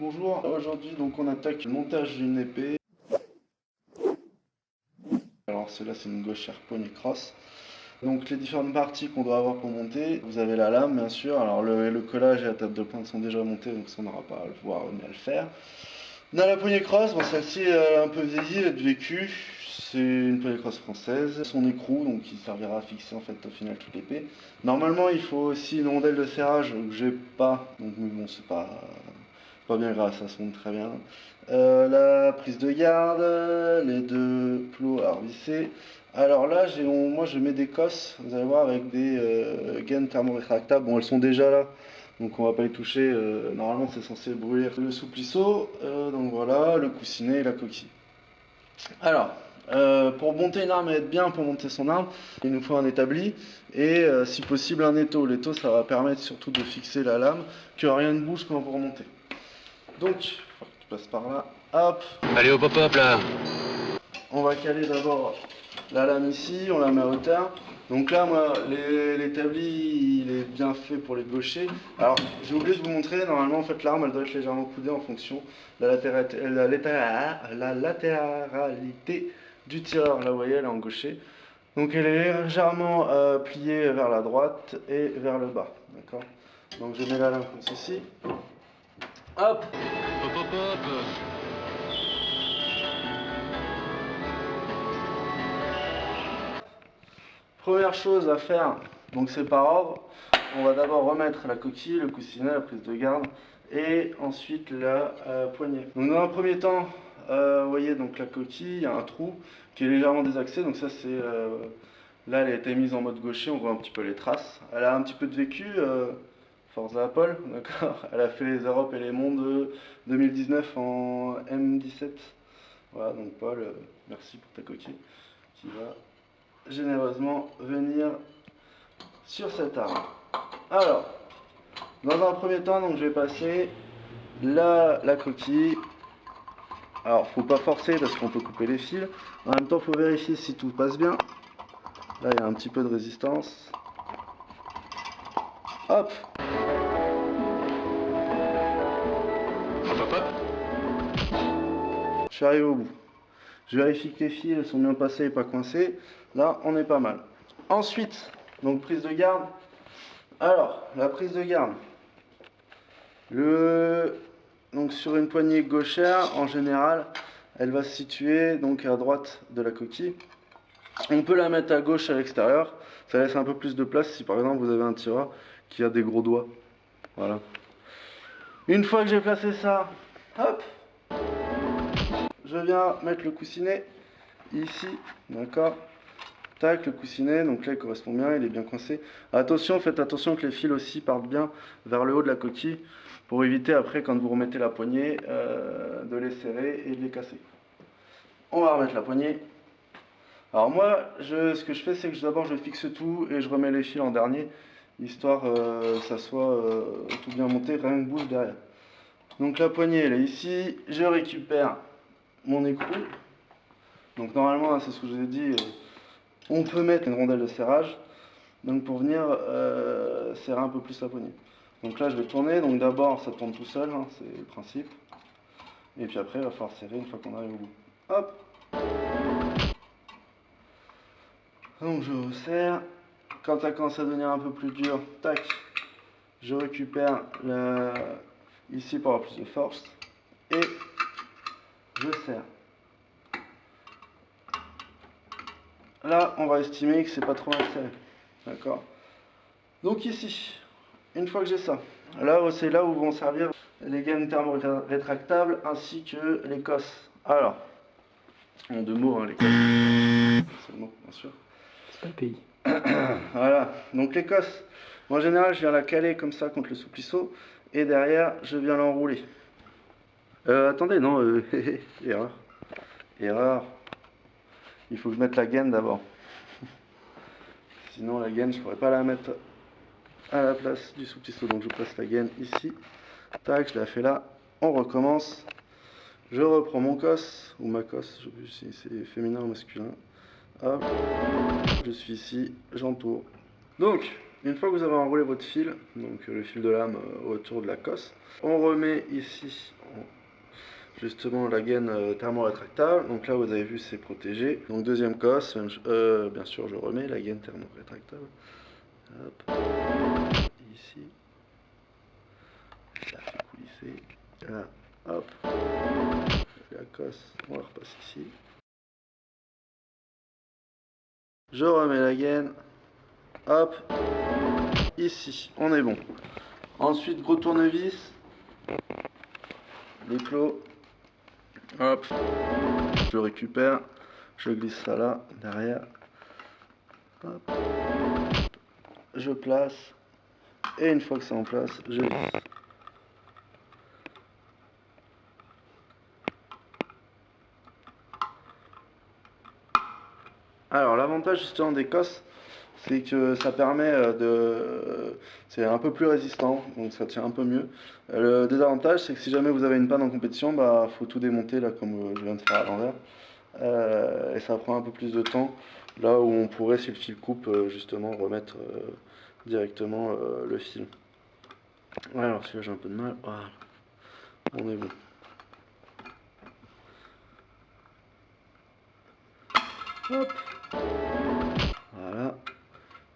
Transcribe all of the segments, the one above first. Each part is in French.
Bonjour, aujourd'hui donc on attaque le montage d'une épée. Alors celle-là c'est une gauchère poignée cross. Donc les différentes parties qu'on doit avoir pour monter, vous avez la lame bien sûr, alors le collage et la table de pointe sont déjà montés donc ça on n'aura pas à le voir ni à le faire. On a la poignée cross, bon celle-ci est un peu vieillie, elle est vécue, c'est une poignée cross française, son écrou donc qui servira à fixer en fait au final toute l'épée. Normalement il faut aussi une rondelle de serrage que j'ai pas, donc mais bon c'est pas bien grave, ça se monte très bien. La prise de garde, les deux plots à revisser. Alors là, moi je mets des cosses, vous allez voir, avec des gaines thermorétractables. Bon, elles sont déjà là, donc on va pas les toucher. Normalement, c'est censé brûler le souplisseau. Donc voilà, le coussinet et la coquille. Alors, pour monter une arme et être bien pour monter son arme, il nous faut un établi et si possible un étau. L'étau, ça va permettre surtout de fixer la lame, que rien ne bouge quand vous remontez. Donc, faut que tu passes par là. Hop. Allez au pop-up là. On va caler d'abord la lame ici, on la met à hauteur. Donc là, moi, l'établi, il est bien fait pour les gauchers. Alors, j'ai oublié de vous montrer, normalement, en fait, l'arme, elle doit être légèrement coudée en fonction de la latéralité du tireur. Là, vous voyez, elle est en gaucher. Donc, elle est légèrement pliée vers la droite et vers le bas. D'accord. Donc, je mets la lame comme ceci. Hop. Hop hop hop. Première chose à faire, donc c'est par ordre, on va d'abord remettre la coquille, le coussinet, la prise de garde et ensuite la poignée. Donc dans un premier temps, vous voyez donc la coquille, il y a un trou qui est légèrement désaxé, donc ça c'est... là elle a été mise en mode gaucher, on voit un petit peu les traces. Elle a un petit peu de vécu, Forza Paul, d'accord. Elle a fait les Europes et les mondes de 2019 en M17. Voilà, donc Paul, merci pour ta coquille qui va généreusement venir sur cette arme. Alors, dans un premier temps, donc je vais passer la coquille. Alors, faut pas forcer parce qu'on peut couper les fils. En même temps, faut vérifier si tout passe bien. Là, il y a un petit peu de résistance. Hop. Hop hop hop. Je suis arrivé au bout. Je vérifie que les fils sont bien passés et pas coincés. Là, on est pas mal. Ensuite, donc prise de garde. Alors, la prise de garde. Donc sur une poignée gauchère, en général, elle va se situer donc à droite de la coquille. On peut la mettre à gauche à l'extérieur. Ça laisse un peu plus de place si par exemple vous avez un tireur qui a des gros doigts. Voilà. Une fois que j'ai placé ça, hop, je viens mettre le coussinet ici, d'accord. Tac, le coussinet, donc là il correspond bien, il est bien coincé. Attention, faites attention que les fils aussi partent bien vers le haut de la coquille pour éviter après quand vous remettez la poignée de les serrer et de les casser. On va remettre la poignée. Alors moi, ce que je fais, c'est que d'abord je fixe tout et je remets les fils en dernier, histoire que ça soit tout bien monté, rien que bouge derrière. Donc la poignée elle est ici, je récupère mon écrou. Donc normalement, c'est ce que je vous ai dit. On peut mettre une rondelle de serrage donc pour venir serrer un peu plus la poignée. Donc là je vais tourner, donc d'abord ça tourne tout seul, hein, c'est le principe. Et puis après il va falloir serrer une fois qu'on arrive au bout. Hop. Donc je resserre. Quand ça commence à devenir un peu plus dur, tac, je récupère ici pour avoir plus de force. Et je serre. Là on va estimer que c'est pas trop mal serré. D'accord. Donc ici, une fois que j'ai ça, là c'est là où vont servir les gaines thermorétractables ainsi que les cosses. Alors, en deux mots, hein, les cosses, c'est le mot, bien sûr. C'est pas le pays. Voilà, donc les cosses, en général je viens la caler comme ça contre le souplisseau et derrière je viens l'enrouler. Attendez, non, erreur. Erreur. Il faut que je mette la gaine d'abord. Sinon la gaine je pourrais pas la mettre à la place du souplisseau, donc je place la gaine ici. Tac, je la fais là. On recommence. Je reprends mon cos, ou ma cosse, je sais plus si c'est féminin ou masculin. Hop, je suis ici, j'entoure. Donc, Une fois que vous avez enroulé votre fil, donc le fil de lame autour de la cosse, on remet ici justement la gaine thermo-rétractable. Donc là vous avez vu c'est protégé. Donc deuxième cosse, bien sûr je remets la gaine thermo-rétractable. Hop. Ici. Ça fait coulisser. Là, hop. La cosse, on la repasse ici. Je remets la gaine. Hop. Ici, on est bon. Ensuite, gros tournevis. Les clos. Hop. Je récupère. Je glisse ça là, derrière. Hop. Je place. Et une fois que c'est en place, je lisse. Alors l'avantage justement des cosses, c'est que ça permet c'est un peu plus résistant, donc ça tient un peu mieux. Le désavantage, c'est que si jamais vous avez une panne en compétition, bah faut tout démonter là comme je viens de faire à l'envers. Et ça prend un peu plus de temps, là où on pourrait, si le fil coupe, justement remettre directement le fil. Ouais, alors celui-là j'ai un peu de mal. Voilà. On est bon. Hop. Voilà.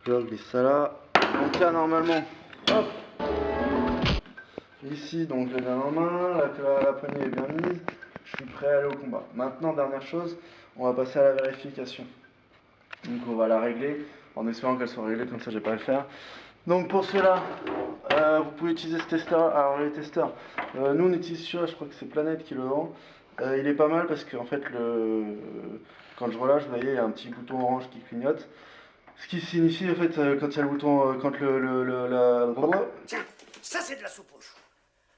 Je glisse ça là. Donc là normalement, hop. Ici donc je viens en main, la poignée est bien mise. Je suis prêt à aller au combat. Maintenant dernière chose, on va passer à la vérification. Donc on va la régler en espérant qu'elle soit réglée, comme ça j'ai pas à le faire. Donc pour cela, vous pouvez utiliser ce testeur. Alors les testeurs, nous on utilise celui-là, je crois que c'est Planète qui le vend. Il est pas mal parce que en fait quand je relâche, vous voyez, il y a un petit bouton orange qui clignote. Ce qui signifie en fait quand il y a le bouton, quand la... Tiens, ça c'est de la soupe aux choux.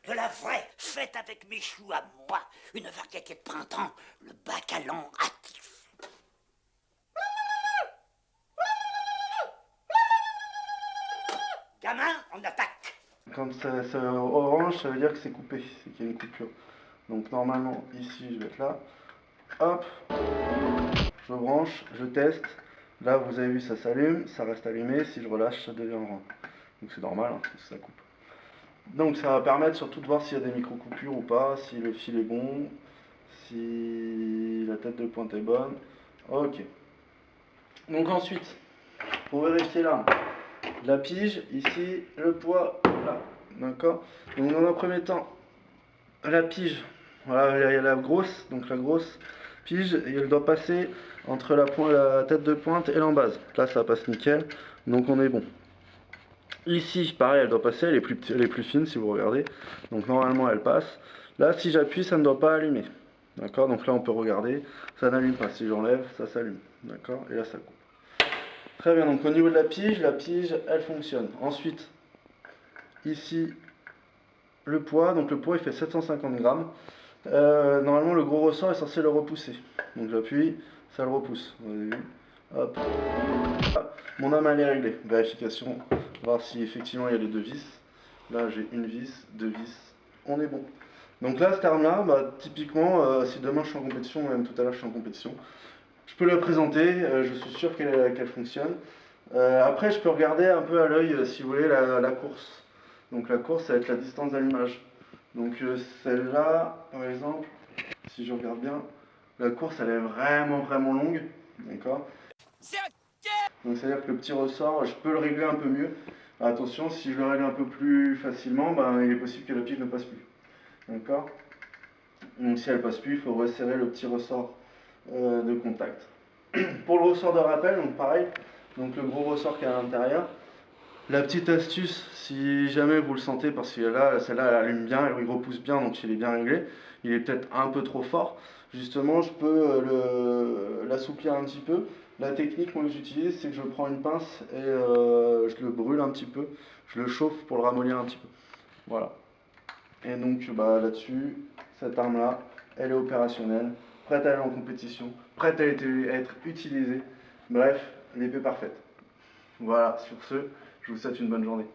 De la vraie, faite avec mes choux à moi. Une variété de printemps, le bacalan hâtif. Gamin, on attaque. Quand c'est orange, ça veut dire que c'est coupé, c'est qu'il y a une coupure. Donc normalement, ici, je vais être là. Hop, je branche, je teste. Là, vous avez vu, ça s'allume, ça reste allumé. Si je relâche, ça devient orange. Donc c'est normal, hein, ça coupe. Donc ça va permettre surtout de voir s'il y a des micro-coupures ou pas, si le fil est bon, si la tête de pointe est bonne. Ok. Donc ensuite, pour vérifier là, la pige, ici, le poids, là. D'accord. Donc dans un premier temps, la pige, voilà, il y a la grosse, donc la grosse pige, et elle doit passer entre la tête de pointe et l'embase. Là, ça passe nickel, donc on est bon. Ici, pareil, elle doit passer, elle est plus fine si vous regardez, donc normalement elle passe. Là, si j'appuie, ça ne doit pas allumer. D'accord, donc là on peut regarder, ça n'allume pas. Si j'enlève, ça s'allume. D'accord, et là ça coupe. Très bien, donc au niveau de la pige, elle fonctionne. Ensuite, ici, le poids, donc le poids il fait 750 grammes. Normalement, le gros ressort est censé le repousser. Donc j'appuie, ça le repousse. Vous avez vu? Hop. Ah, mon âme elle est réglée. Vérification, voir si effectivement il y a les deux vis. Là j'ai une vis, deux vis, on est bon. Donc là, cette arme-là, bah, typiquement, si demain je suis en compétition, ou même tout à l'heure je suis en compétition, je peux la présenter, je suis sûr qu'elle fonctionne. Après, je peux regarder un peu à l'œil, si vous voulez, la course. Donc la course, ça va être la distance d'allumage. Donc celle-là, par exemple, si je regarde bien, la course, elle est vraiment longue. D'accord. Donc c'est-à-dire que le petit ressort, je peux le régler un peu mieux. Attention, si je le règle un peu plus facilement, ben, il est possible que la pige ne passe plus. D'accord. Donc si elle passe plus, il faut resserrer le petit ressort de contact. Pour le ressort de rappel, donc pareil, donc le gros ressort qui est à l'intérieur. La petite astuce, si jamais vous le sentez, parce que là, celle-là, elle allume bien, elle repousse bien, donc il est bien réglé. Il est peut-être un peu trop fort. Justement, je peux l'assouplir un petit peu. La technique moi, que j'utilise, c'est que je prends une pince et je le brûle un petit peu. Je le chauffe pour le ramollir un petit peu. Voilà. Et donc bah, là-dessus, cette arme-là, elle est opérationnelle, prête à aller en compétition, prête à être utilisée. Bref, l'épée parfaite. Voilà, sur ce, je vous souhaite une bonne journée.